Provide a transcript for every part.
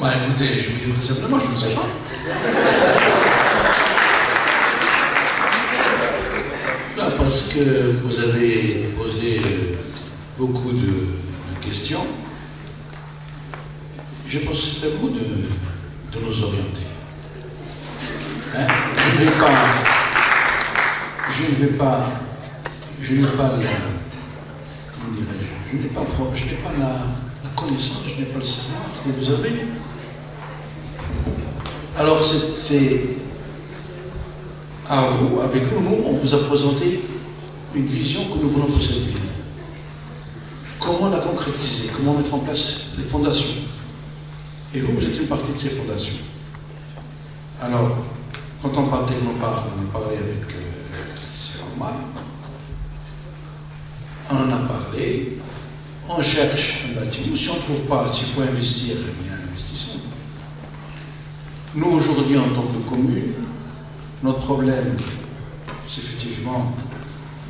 Bah écoutez, je vous dis très simplement, je ne sais pas. Là, parce que vous avez posé beaucoup de questions, je pense que c'est à vous de nous orienter. Hein? Je n'ai pas la connaissance, je n'ai pas le savoir que vous avez. Alors c'est à vous, avec nous, on vous a présenté une vision que nous voulons pour cette ville. Comment la concrétiser, comment mettre en place les fondations. Et vous êtes une partie de ces fondations. Alors, quand on parle technopart, on a parlé avec Siroma, on en a parlé, on cherche un bâtiment, si on ne trouve pas, s'il faut investir, eh bien investissons. Nous aujourd'hui en tant que commune, notre problème, c'est effectivement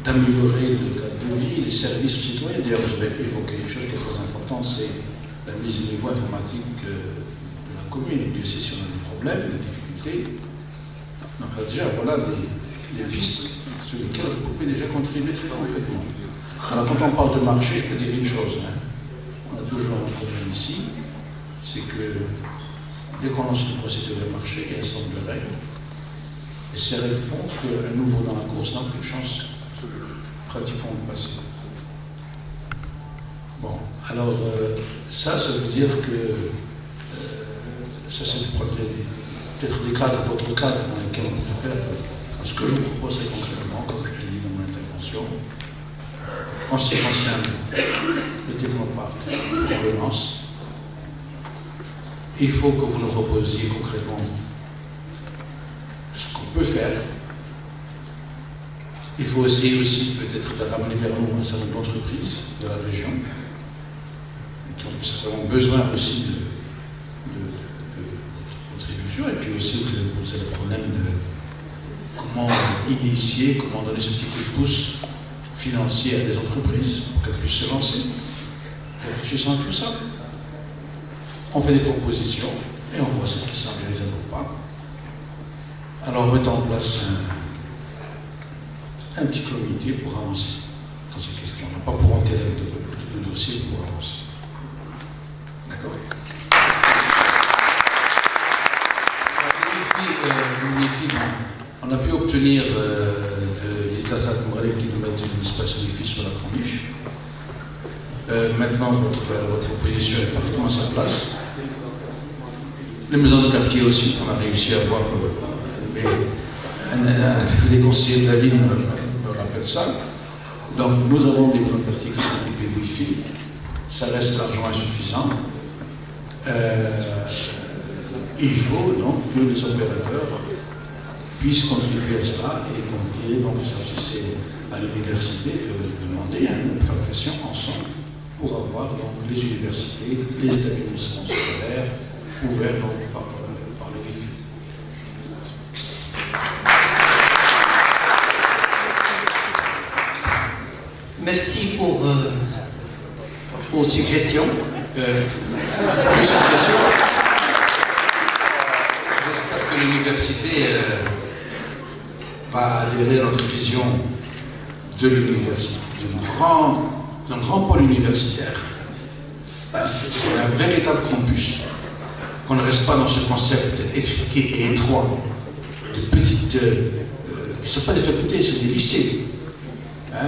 d'améliorer le cadre de vie, les services aux citoyens. D'ailleurs, je vais évoquer une chose qui est très importante, c'est la mise au niveau informatique de la commune. Dieu sait si on a des problèmes, des difficultés. Donc là déjà, voilà des pistes sur lesquelles vous pouvez déjà contribuer très concrètement. Alors quand on parle de marché, je peux dire une chose. Hein. On a toujours un problème ici, c'est que dès qu'on lance une procédure de marché, il y a un certain nombre de règles. Et ces règles font qu'un nouveau dans la course n'a plus de chance pratiquement de passer. Bon, alors ça veut dire que ça c'est peut-être des cadres, d'autres cadres dans lesquels on peut faire. Ce que je vous propose très concrètement, comme je l'ai dit dans mon intervention, en ce qui concerne le technoparc, on le lance. Il faut que vous nous proposiez concrètement ce qu'on peut faire. Il faut essayer aussi peut-être de ramener vers nous un certain nombre d'entreprises de la région qui ont certainement besoin aussi de contribution. Et puis aussi vous avez posé le problème de comment initier, comment donner ce petit coup de pouce financier à des entreprises pour qu'elles puissent se lancer. Réfléchissons à tout ça. On fait des propositions et on voit ce qui semble les ou pas. Alors mettons en place un petit comité pour avancer dans ces questions-là, pas pour enterrer le dossier, pour avancer. D'accord? On a pu obtenir des Tazat Mouralek qui nous mettent une espace édifice sur la corniche. Maintenant, votre proposition est parfaitement à sa place. Les maisons de quartier aussi, on a réussi à avoir des conseillers de la ville me rappellent ça. Donc nous avons des maisons de quartier qui sont équipées de Wi-Fi. Ça reste largement insuffisant. Il faut donc que les opérateurs puissent contribuer à cela et donc ça aussi c'est à l'université de demander une fabrication ensemble pour avoir donc les universités, les établissements scolaires ouverts donc, par le Wi-Fi. Merci pour vos suggestions. Plus cette question. J'espère que l'université va adhérer à notre vision de l'université, d'un grand pôle universitaire, un véritable campus, qu'on ne reste pas dans ce concept étriqué et étroit de petites... ce ne sont pas des facultés, c'est des lycées. Hein?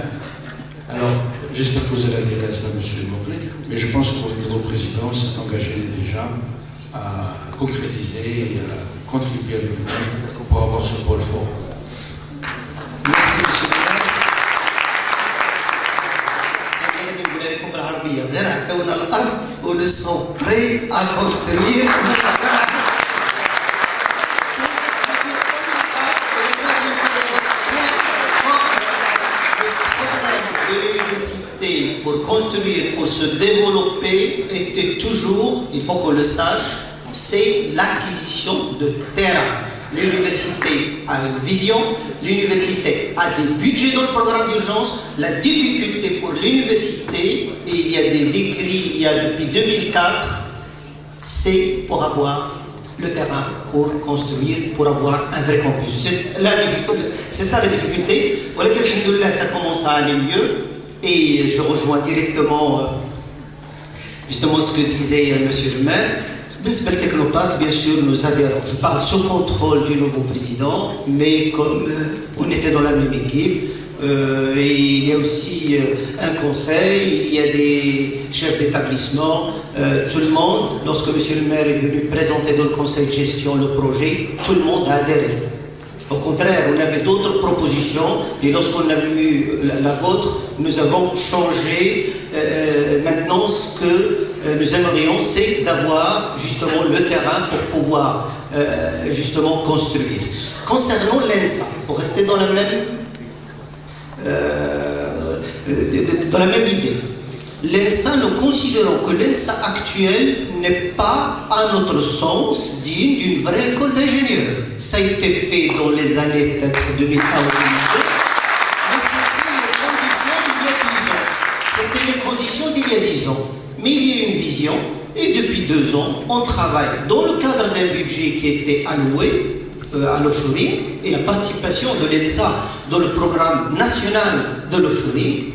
Alors, j'espère que vous allez adhérer à cela, M. Mouralek, mais je pense que votre nouveau président s'est engagé déjà à concrétiser et à contribuer avec nous pour avoir ce pôle fort. Merci, M. le maire. Nous sommes prêts à construire. Pour construire, pour se développer, était toujours, il faut qu'on le sache, c'est l'acquisition de terrain. L'université a une vision, l'université a des budgets dans le programme d'urgence. La difficulté pour l'université, et il y a des écrits, il y a depuis 2004, c'est pour avoir le terrain pour construire, pour avoir un vrai campus. C'est ça la difficulté. Voilà que, alhamdoulilah, ça commence à aller mieux. Et je rejoins directement justement ce que disait monsieur le maire. B'Nisbal Technopark, bien sûr, nous adhérons. Je parle sous contrôle du nouveau président, mais comme on était dans la même équipe, il y a aussi un conseil, il y a des chefs d'établissement, tout le monde, lorsque monsieur le maire est venu présenter dans le conseil de gestion le projet, tout le monde a adhéré. Au contraire, on avait d'autres propositions et lorsqu'on a vu la vôtre, nous avons changé. Maintenant, ce que nous aimerions, c'est d'avoir justement le terrain pour pouvoir justement construire. Concernant l'ENSA, pour rester dans la même idée, l'ENSA, nous considérons que l'ENSA actuelle n'est pas, à notre sens, digne d'une vraie école d'ingénieurs. Ça a été fait dans les années peut-être 2001 ou 2002, mais c'était les conditions d'il y a 10 ans. Mais il y a une vision, et depuis 2 ans, on travaille dans le cadre d'un budget qui était alloué à l'offshoring, et la participation de l'ENSA dans le programme national de l'offshoring,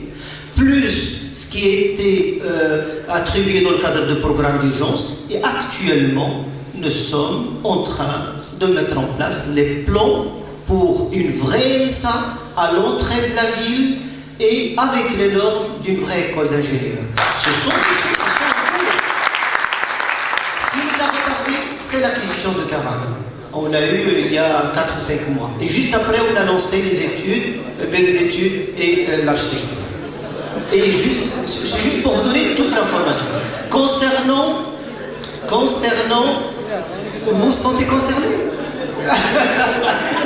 plus ce qui a été attribué dans le cadre du programme d'urgence. Et actuellement, nous sommes en train de mettre en place les plans pour une vraie ENSA à l'entrée de la ville et avec les normes d'une vraie école d'ingénieurs. Ce sont des choses qui sont en cours. Ce qui nous a retardé, c'est l'acquisition de terrain. On l'a eu il y a 4 ou 5 mois. Et juste après, on a lancé les études, d'études et l'architecture. Et c'est juste pour vous donner toute l'information. Concernant, vous vous sentez concerné?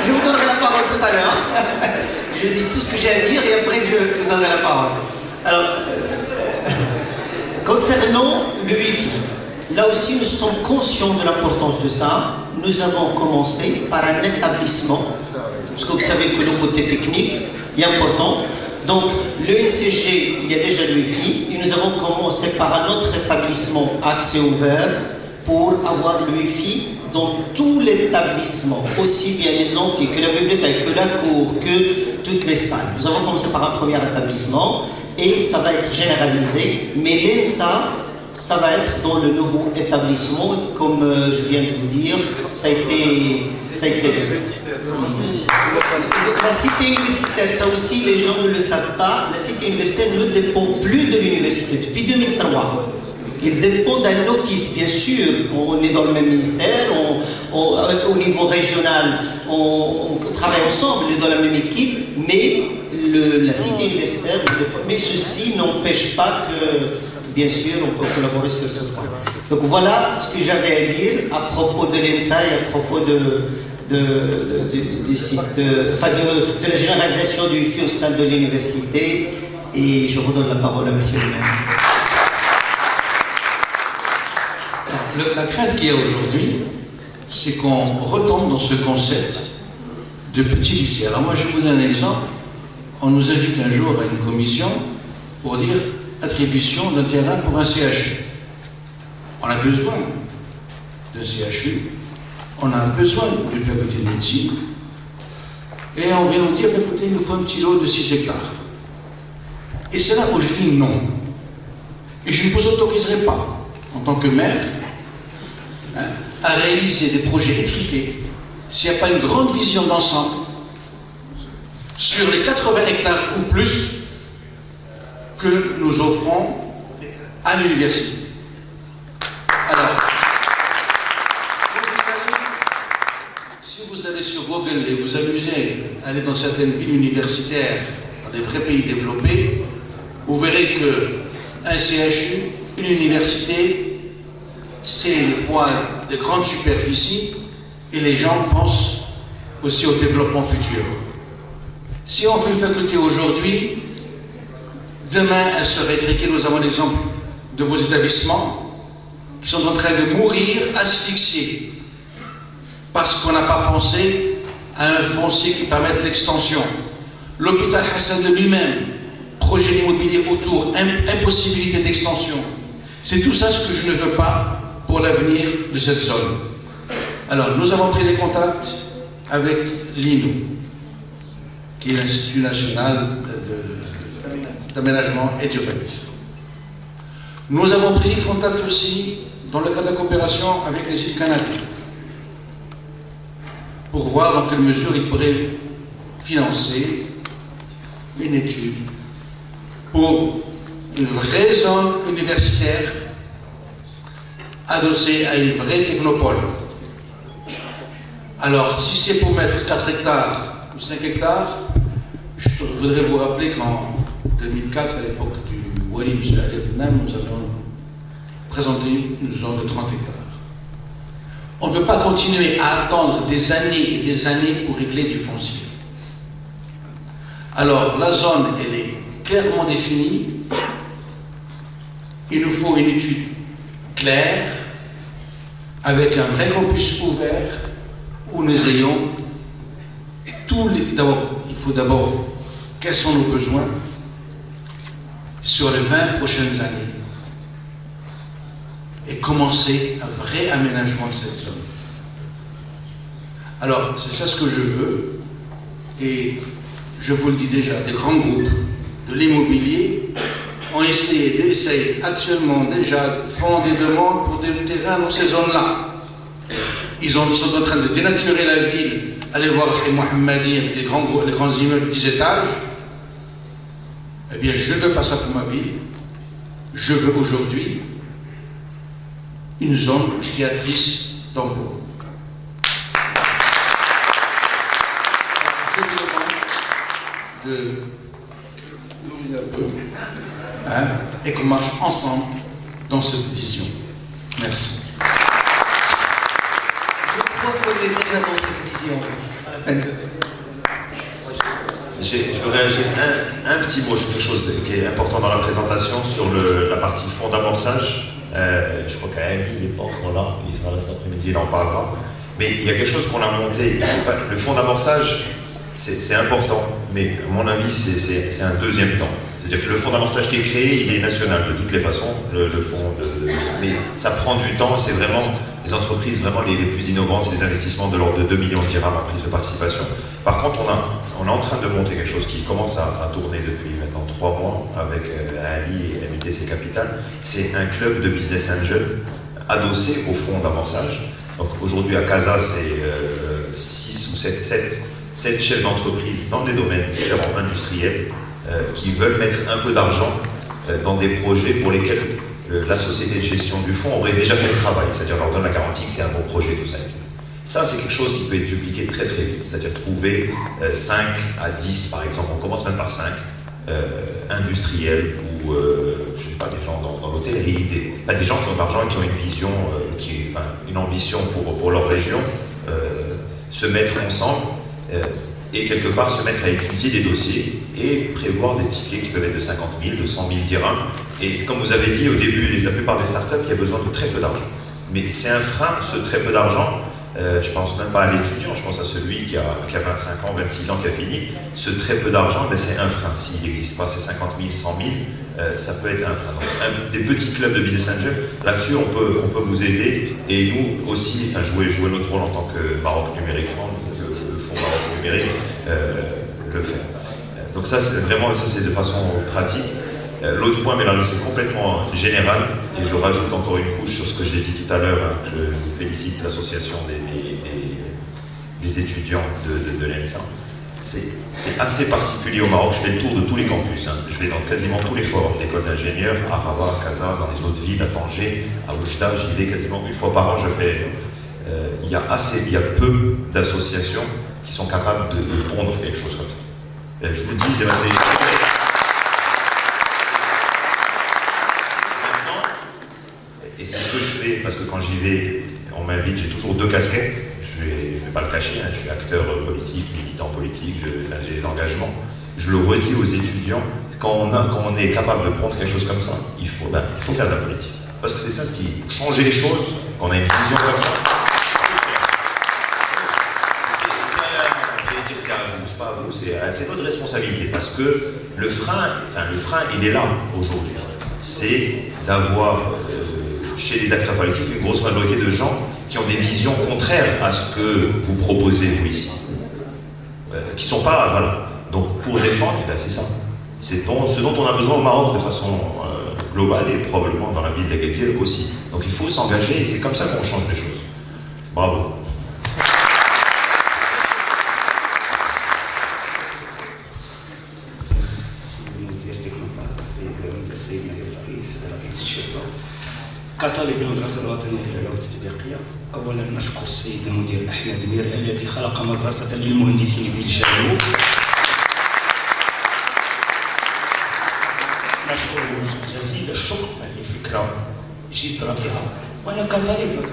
Je vous donnerai la parole tout à l'heure. Je dis tout ce que j'ai à dire et après je vous donnerai la parole. Alors, concernant le Wi-Fi, là aussi nous sommes conscients de l'importance de ça. Nous avons commencé par un établissement, parce que vous savez que le côté technique est important. Donc, le NCG, il y a déjà le Wi-Fi, et nous avons commencé par un autre établissement accès ouvert pour avoir le Wi-Fi dans tout l'établissement, aussi bien les amphis que la bibliothèque, que la cour, que toutes les salles. Nous avons commencé par un premier établissement et ça va être généralisé, mais l'ENSA, ça va être dans le nouveau établissement, comme je viens de vous dire, ça a été la cité universitaire, ça aussi les gens ne le savent pas, la cité universitaire ne dépend plus de l'université depuis 2003. Il dépend d'un office, bien sûr, on est dans le même ministère, au niveau régional, on travaille ensemble, on est dans la même équipe, mais la cité universitaire, mais ceci n'empêche pas que, bien sûr, on peut collaborer sur ce point. Donc voilà ce que j'avais à dire à propos de l'ENSA et à propos du site, de la généralisation du Wi-Fi au sein de l'université. Et je redonne la parole à monsieur le maire. La crainte qu'il y a aujourd'hui, c'est qu'on retombe dans ce concept de petit lycée. Alors moi, je vous donne un exemple. On nous invite un jour à une commission pour dire attribution d'un terrain pour un CHU. On a besoin d'un CHU, on a besoin d'une faculté de médecine, et on vient nous dire, écoutez, il nous faut un petit lot de 6 hectares. Et c'est là où je dis non. Et je ne vous autoriserai pas, en tant que maire, à réaliser des projets étriqués s'il n'y a pas une grande vision d'ensemble sur les 80 hectares ou plus que nous offrons à l'université. Alors, si vous allez sur Google et vous amusez à aller dans certaines villes universitaires, dans des vrais pays développés, vous verrez qu'un CHU, une université, c'est des fois de grandes superficies et les gens pensent aussi au développement futur. Si on fait une faculté aujourd'hui, demain elle serait étriquée. Nous avons l'exemple de vos établissements qui sont en train de mourir asphyxiés parce qu'on n'a pas pensé à un foncier qui permette l'extension. L'hôpital Hassan de lui-même, projet immobilier autour, impossibilité d'extension. C'est tout ça ce que je ne veux pas pour pour l'avenir de cette zone. Alors, nous avons pris des contacts avec l'INO, qui est l'Institut national d'aménagement et d'urbanisme. Nous avons pris contact aussi, dans le cadre de la coopération, avec les îles Canaries, pour voir dans quelle mesure ils pourraient financer une étude pour une vraie zone universitaire adossée à une vraie technopole. Alors, si c'est pour mettre 4 hectares ou 5 hectares, je voudrais vous rappeler qu'en 2004, à l'époque du Wali M. Ali Abdel, nous avions présenté une zone de 30 hectares. On ne peut pas continuer à attendre des années et des années pour régler du foncier. Alors, la zone, elle est clairement définie. Il nous faut une étude claire, avec un vrai campus ouvert, où nous ayons tous les... D'abord, il faut d'abord, quels sont nos besoins sur les 20 prochaines années et commencer un vrai aménagement de cette zone. Alors, c'est ça ce que je veux, et je vous le dis déjà, des grands groupes de l'immobilier ont essayé actuellement déjà, font des demandes pour des terrains dans ces zones-là. Ils sont en train de dénaturer la ville, aller voir le Mohammadi avec les grands immeubles de 10 étages. Eh bien, je ne veux pas ça pour ma ville. Je veux aujourd'hui une zone créatrice d'emplois. Je vous demande de nous un peu, et qu'on marche ensemble dans cette vision. Merci. Je crois qu'on est déjà dans cette vision. Je veux réagir un petit mot sur quelque chose qui est important dans la présentation, sur la partie fonds d'amorçage. Je crois qu'Ali, il n'est pas encore là, il sera là cet après-midi, il en parlera. Mais il y a quelque chose qu'on a monté. Le fonds d'amorçage, c'est important, mais à mon avis, c'est un deuxième temps. C'est-à-dire que le fonds d'amorçage qui est créé, il est national de toutes les façons, le fonds mais ça prend du temps, c'est vraiment les entreprises vraiment les plus innovantes, c'est des investissements de l'ordre de 2 millions de dirhams en prise de participation. Par contre, on est en train de monter quelque chose qui commence à tourner depuis maintenant 3 mois avec Ali et MUTC Capital. C'est un club de business angel adossé au fonds d'amorçage. Donc aujourd'hui à Casa, c'est 6 ou 7 chefs d'entreprise dans des domaines différents, industriels, qui veulent mettre un peu d'argent dans des projets pour lesquels la société de gestion du fonds aurait déjà fait le travail, c'est-à-dire leur donne la garantie que c'est un bon projet, tout ça. Ça, c'est quelque chose qui peut être dupliqué très très vite, c'est-à-dire trouver 5 à 10, par exemple, on commence même par 5, industriels ou, je ne sais pas, des gens dans l'hôtellerie, des gens qui ont de l'argent et qui ont une vision, une ambition pour leur région, se mettre ensemble et quelque part se mettre à étudier des dossiers et prévoir des tickets qui peuvent être de 50 000, de 100 000 dirhams. Et comme vous avez dit au début, la plupart des startups, il y a besoin de très peu d'argent. Mais c'est un frein, ce très peu d'argent. Je pense même pas à l'étudiant, je pense à celui qui a 25 ans, 26 ans, qui a fini. Ce très peu d'argent, c'est un frein. S'il n'existe pas ces 50 000, 100 000, ça peut être un frein. Donc, des petits clubs de business angel, là-dessus, on peut vous aider. Et nous aussi, jouer notre rôle en tant que Maroc Numérique Fund, le fonds Maroc Numérique, le fait. Donc ça, c'est vraiment de façon pratique. L'autre point, mais là c'est complètement général, et je rajoute encore une couche sur ce que j'ai dit tout à l'heure. Je félicite l'association des étudiants de l'ENSA. C'est assez particulier au Maroc. Je fais le tour de tous les campus. Je vais dans quasiment tous les forums d'écoles d'ingénieurs, à Rabat, à Casa, dans les autres villes, à Tanger, à Oujda. J'y vais quasiment une fois par an. Il y a peu d'associations qui sont capables de pondre quelque chose comme ça. Je vous le dis, c'est et c'est ce que je fais, parce que quand j'y vais, on m'invite, j'ai toujours 2 casquettes. Je vais pas le cacher, je suis acteur politique, militant politique, j'ai des engagements. Je le redis aux étudiants, quand on est capable de prendre quelque chose comme ça, il faut faire de la politique. Parce que c'est ça ce qui faut changer les choses, quand on a une vision comme ça. C'est pas à vous, c'est votre responsabilité, parce que le frein, il est là aujourd'hui. C'est d'avoir chez les acteurs politiques, une grosse majorité de gens qui ont des visions contraires à ce que vous proposez, vous, ici. Qui ne sont pas... Voilà. Donc, pour défendre, c'est ça. C'est ce dont on a besoin au Maroc de façon globale et probablement dans la ville d'Agadir aussi. Donc, il faut s'engager et c'est comme ça qu'on change les choses. Bravo. كطالب المدرسة الوطنية للعلوم التطبيقية، أولا نشكر السيد المدير أحمد مير الذي خلق مدرسة للمهندسين بالجنوب. نشكره جزيل الشكر، هذه فكرة جد رائعة. وأنا كطالب،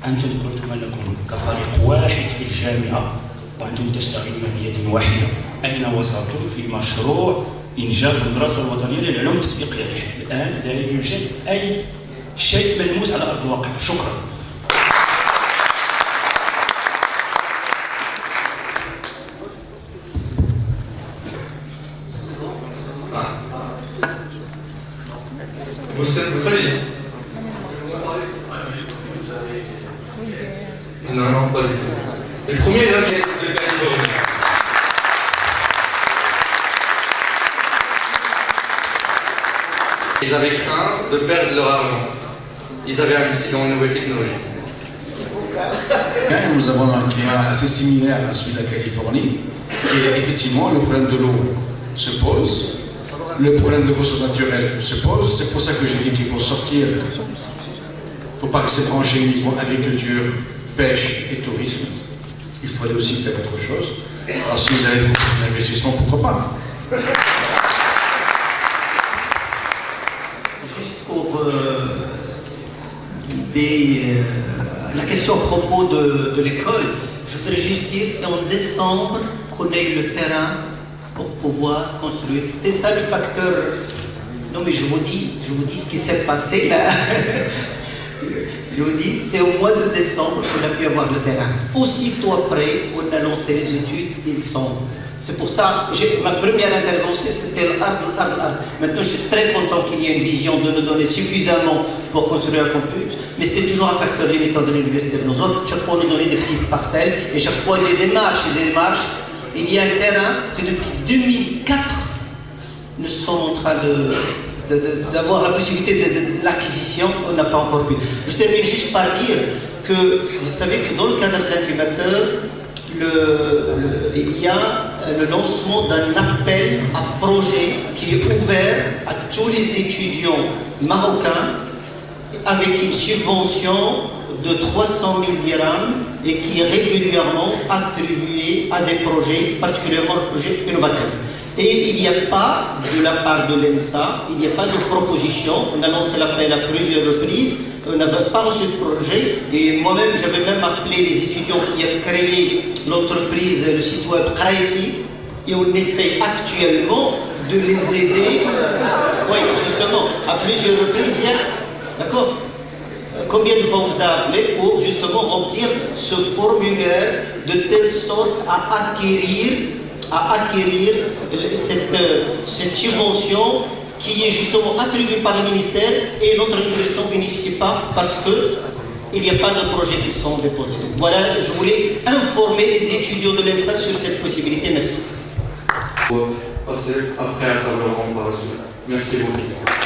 أنتم قلتم أنكم كفريق واحد في الجامعة وأنتم تشتغلون بيد واحدة، أين وصلتم في مشروع إنجاح المدرسة الوطنية للعلوم التطبيقية؟ الآن لا يوجد أي شيء ملموس على أرض الواقع. شكرا. Vous savez, non, non, pas du tout. Le premier est de Californie. Ils avaient craint de perdre leur argent. Ils avaient investi dans une nouvelle technologie. Nous avons un climat assez similaire à celui de la Californie. Et effectivement, le problème de l'eau se pose. Le problème de ressources naturelles se pose. C'est pour ça que j'ai dit qu'il faut sortir. Il ne faut pas rester branché uniquement agriculture, pêche et tourisme. Il faut aller aussi faire autre chose. Alors si vous avez beaucoup d'investissement, pourquoi pas? Juste pour guider la question à propos de l'école, je voudrais juste dire, c'est en décembre qu'on ait le terrain pour pouvoir construire. C'était ça le facteur. Non mais je vous dis ce qui s'est passé là. Je vous dis, c'est au mois de décembre qu'on a pu avoir le terrain. Aussitôt après, on a lancé les études, ils sont. C'est pour ça, ma première intervention, c'était l'art. Maintenant, je suis très content qu'il y ait une vision de nous donner suffisamment pour construire un campus, mais c'était toujours un facteur limitant de l'université de nos zones. Chaque fois, on nous donnait des petites parcelles, et chaque fois, des démarches. Il y a un terrain que depuis 2004, nous sommes en train d'avoir la possibilité de l'acquisition, on n'a pas encore pu. Je termine juste par dire que vous savez que dans le cadre de l'incubateur, il y a le lancement d'un appel à projet qui est ouvert à tous les étudiants marocains avec une subvention de 300 000 dirhams et qui est régulièrement attribuée à des projets, particulièrement des projets innovateurs. Et il n'y a pas, de la part de l'ENSA, il n'y a pas de proposition. On a lancé l'appel à plusieurs reprises, on n'avait pas reçu de projet. Et moi-même, j'avais même appelé les étudiants qui ont créé l'entreprise, le site web Creative, et on essaie actuellement de les aider. Oui, justement, à plusieurs reprises, d'accord? Combien de fois on vous a appelé pour justement remplir ce formulaire de telle sorte à acquérir cette subvention qui est justement attribuée par le ministère et notre université ne bénéficie pas parce qu'il n'y a pas de projets qui sont déposés. Donc voilà, je voulais informer les étudiants de l'ENSA sur cette possibilité. Merci. Passer après à table ronde par la suite. Merci beaucoup.